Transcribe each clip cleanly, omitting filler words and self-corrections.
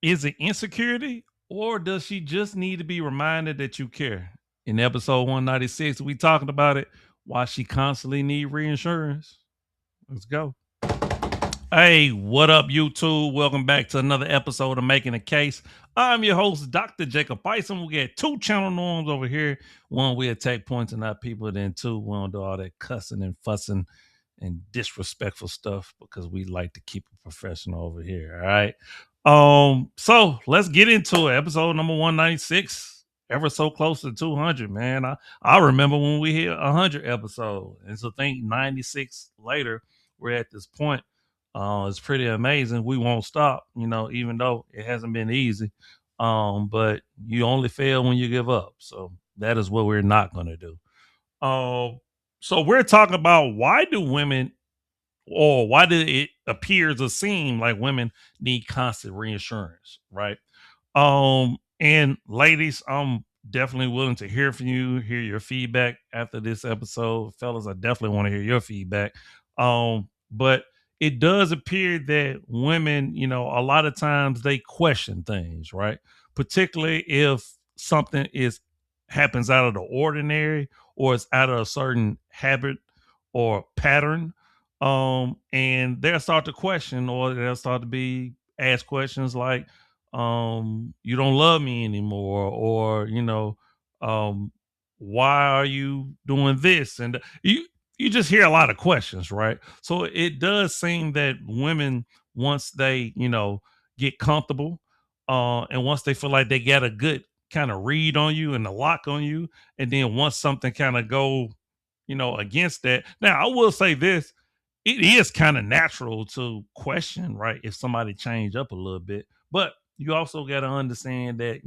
Is it insecurity or does she just need to be reminded that you care? In episode 196, we talking about it. Why she constantly need reinsurance. Let's go. Hey, what up, YouTube? Welcome back to another episode of Making a Case. I'm your host, Dr. Jacob Isom. We got two channel norms over here. One, we attack points and not people. Then two, we don't do all that cussing and fussing and disrespectful stuff because we like to keep it professional over here. All right. So let's get into it. Episode number 196. Ever so close to 200, man. I remember when we hit 100 episode. And so think 96 later, we're at this point. It's pretty amazing. We won't stop, even though it hasn't been easy. But you only fail when you give up. So that is what we're not going to do. So we're talking about why do women, or why did it appears or seem like women need constant reassurance, right? And ladies, I'm definitely willing to hear from you, hear your feedback after this episode. Fellas, I definitely want to hear your feedback. But it does appear that women, a lot of times they question things, right? Particularly if something is happens out of the ordinary or it's out of a certain habit or pattern. And they'll start to question, or they'll start to be asked questions like, you don't love me anymore, or um why are you doing this? And you just hear a lot of questions, right? So it does seem that women, once they get comfortable, and once they feel like they got a good kind of read on you and a lock on you, and then once something kind of go against that. Now I will say this, it is kind of natural to question, right, if somebody changed up a little bit, but you also got to understand that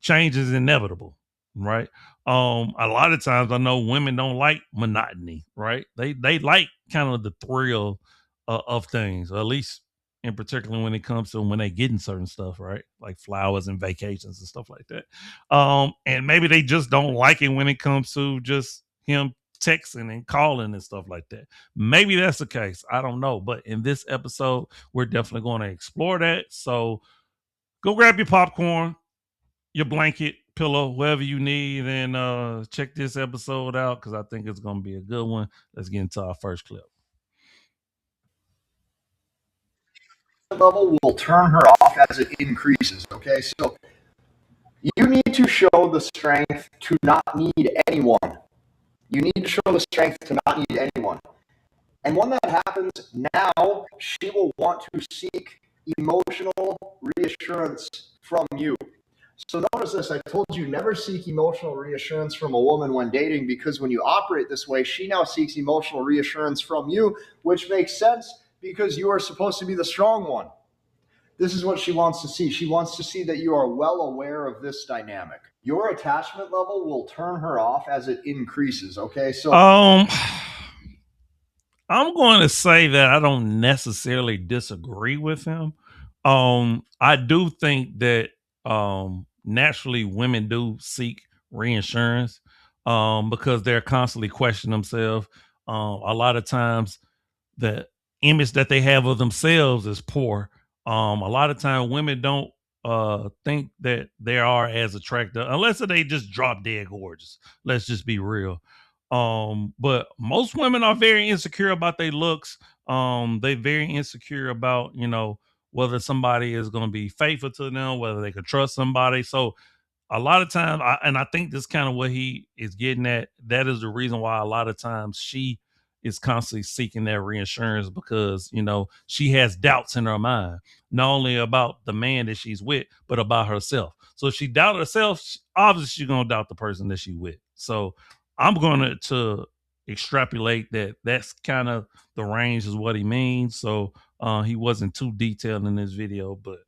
change is inevitable, right? A lot of times I know women don't like monotony, right? They like kind of the thrill of things, or at least in particular when it comes to when they getting certain stuff, right, like flowers and vacations and stuff like that. And maybe they just don't like it when it comes to just him texting and calling and stuff like that. Maybe that's the case. I don't know. But in this episode, we're definitely going to explore that. So go grab your popcorn, your blanket, pillow, whatever you need, and check this episode out because I think it's going to be a good one. Let's get into our first clip. Level will turn her off as it increases. Okay, so you need to show the strength to not need anyone. You need to show the strength to not need anyone. And when that happens, now she will want to seek emotional reassurance from you. So notice this, I told you never seek emotional reassurance from a woman when dating, because when you operate this way, she now seeks emotional reassurance from you, which makes sense because you are supposed to be the strong one. This is what she wants to see. She wants to see that you are well aware of this dynamic. Your attachment level will turn her off as it increases. Okay, so I'm going to say that I don't necessarily disagree with him. I do think that naturally women do seek reinsurance because they're constantly questioning themselves. A lot of times the image that they have of themselves is poor. A lot of times women don't think that they are as attractive unless they just drop dead gorgeous. Let's just be real. But most women are very insecure about their looks. They're very insecure about, whether somebody is going to be faithful to them, whether they can trust somebody. So a lot of times, and I think this kind of what he is getting at, that is the reason why a lot of times she is constantly seeking that reinsurance because, she has doubts in her mind, not only about the man that she's with, but about herself. So if she doubt herself, obviously she's going to doubt the person that she's with. So I'm going to extrapolate that that's kind of the range is what he means. So he wasn't too detailed in this video, but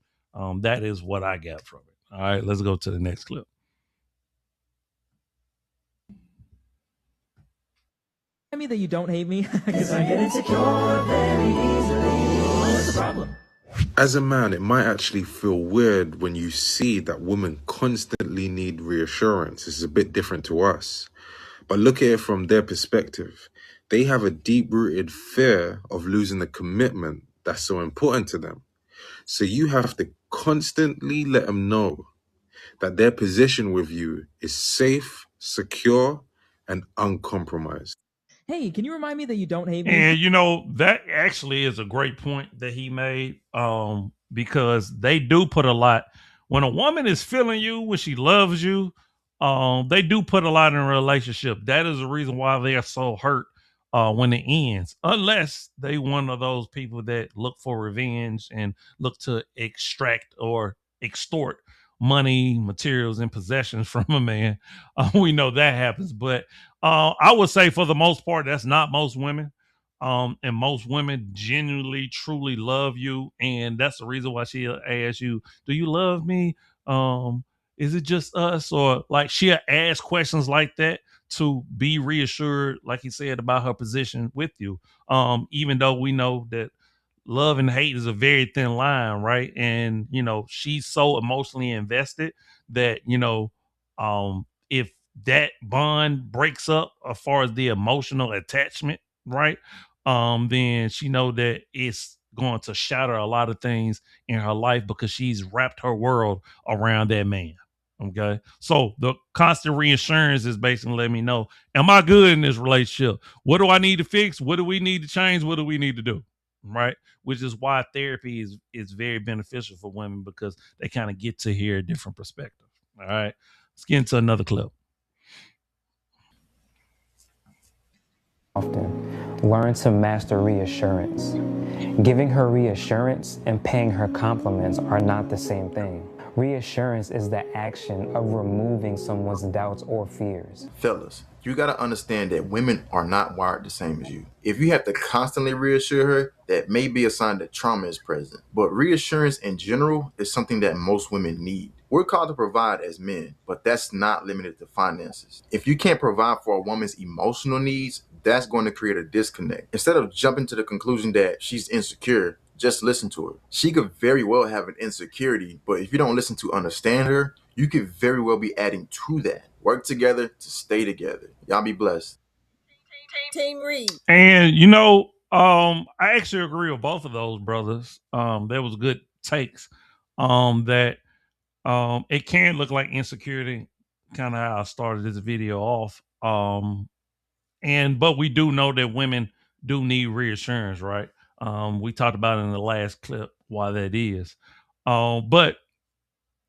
that is what I got from it. All right, let's go to the next clip. Me that you don't hate me because I get insecure very easily. What's the problem? As a man, it might actually feel weird when you see that women constantly need reassurance. This is a bit different to us. But look at it from their perspective. They have a deep-rooted fear of losing the commitment that's so important to them. So you have to Constantly let them know that their position with you is safe, secure, and uncompromised. Hey, can you remind me that you don't hate me? And you know, that actually is a great point that he made. Because they do put a lot when a woman is feeling you, when she loves you, they do put a lot in a relationship. That is the reason why they are so hurt when it ends. Unless they one of those people that look for revenge and look to extract or extort money, materials, and possessions from a man. We know that happens, but I would say for the most part, that's not most women. And most women genuinely, truly love you, and that's the reason why she'll ask you, "Do you love me? Um, is it just us?" Or like she'll ask questions like that to be reassured, like he said about her position with you. Even though we know that love and hate is a very thin line, right? And you know, she's so emotionally invested that if that bond breaks up as far as the emotional attachment, right? Then she know that it's going to shatter a lot of things in her life because she's wrapped her world around that man. Okay. So the constant reassurance is basically letting me know, am I good in this relationship? What do I need to fix? What do we need to change? What do we need to do? Right. Which is why therapy is very beneficial for women because they kind of get to hear a different perspective. All right. Let's get into another clip. Often learn to master reassurance. Giving her reassurance and paying her compliments are not the same thing. Reassurance is the action of removing someone's doubts or fears. Fellas, you gotta understand that women are not wired the same as you. If you have to constantly reassure her, that may be a sign that trauma is present. But reassurance in general is something that most women need. We're called to provide as men, but that's not limited to finances. If you can't provide for a woman's emotional needs, that's going to create a disconnect. Instead of jumping to the conclusion that she's insecure, just listen to her. She could very well have an insecurity, but if you don't listen to understand her, you could very well be adding to that. Work together to stay together. Y'all be blessed. Team Reed. And I actually agree with both of those brothers. There was good takes. That it can look like insecurity, kind of how I started this video off. But we do know that women do need reassurance, right? We talked about it in the last clip why that is. But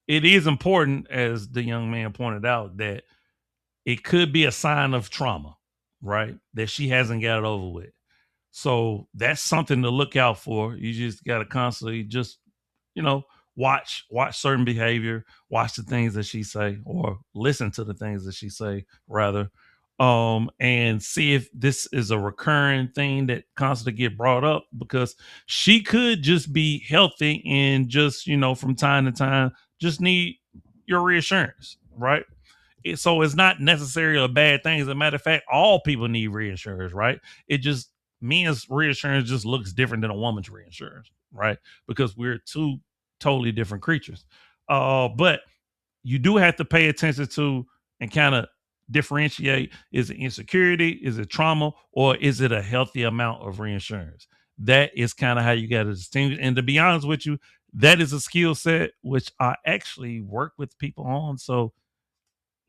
it is important, as the young man pointed out, that it could be a sign of trauma, right? That she hasn't got it over with. So that's something to look out for. You just got to constantly just, you know, watch certain behavior, watch the things that she say, or listen to the things that she say, rather, and see if this is a recurring thing that constantly get brought up because she could just be healthy and just from time to time just need your reassurance, right? So it's not necessarily a bad thing. As a matter of fact, all people need reassurance, right? It just men's reassurance just looks different than a woman's reassurance, right? Because we're two totally different creatures. But you do have to pay attention to and kind of differentiate: is it insecurity, is it trauma, or is it a healthy amount of reinsurance? That is kind of how you got to distinguish. And to be honest with you, that is a skill set which I actually work with people on. So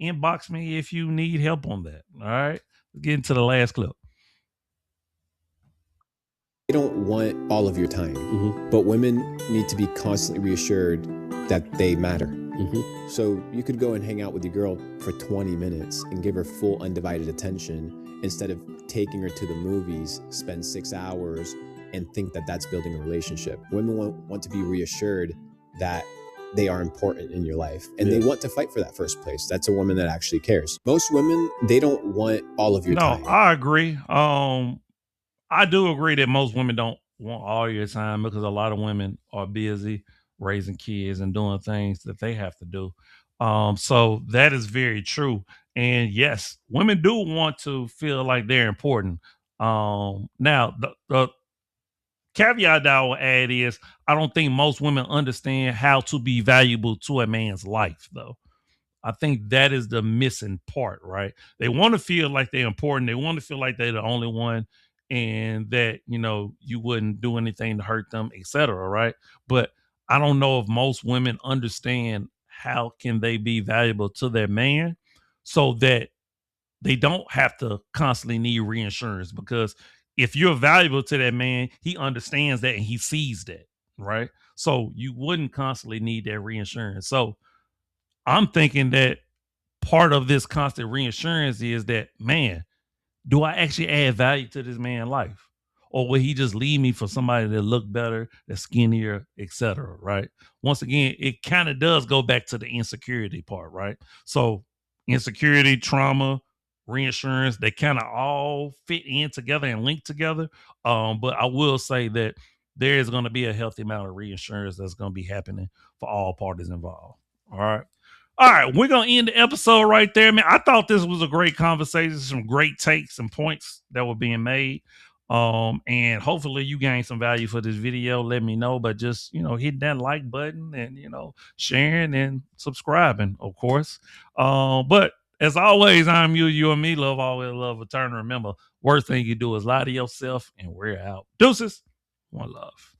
inbox me if you need help on that. All right. Let's get into the last clip. They don't want all of your time, but women need to be constantly reassured that they matter. So you could go and hang out with your girl for 20 minutes and give her full undivided attention instead of taking her to the movies, spend 6 hours and think that that's building a relationship. Women want to be reassured that they are important in your life and they want to fight for that first place. That's a woman that actually cares. Most women, they don't want all of your time. No, I agree. I do agree that most women don't want all your time because a lot of women are busy raising kids and doing things that they have to do. So that is very true. And yes, women do want to feel like they're important. Now the caveat that I will add is I don't think most women understand how to be valuable to a man's life, though. I think that is the missing part, right? They want to feel like they're important. They want to feel like they're the only one and that, you wouldn't do anything to hurt them, etc. Right. But I don't know if most women understand how can they be valuable to their man so that they don't have to constantly need reinsurance, because if you're valuable to that man, he understands that and he sees that, right? So you wouldn't constantly need that reinsurance. So I'm thinking that part of this constant reinsurance is that, man, do I actually add value to this man's life? Or will he just leave me for somebody that look better, that's skinnier, etc. Right? Once again, it kind of does go back to the insecurity part, right? So insecurity, trauma, reinsurance, they kind of all fit in together and link together. But I will say that there is going to be a healthy amount of reinsurance that's going to be happening for all parties involved. All right. All right, we're gonna end the episode right there, man. I thought this was a great conversation, some great takes and points that were being made. And hopefully you gained some value for this video. Let me know, but just hit that like button and sharing and subscribing, of course. But as always, I'm you and me, love always, love eternal. Remember, worst thing you do is lie to yourself, and we're out. Deuces, one love.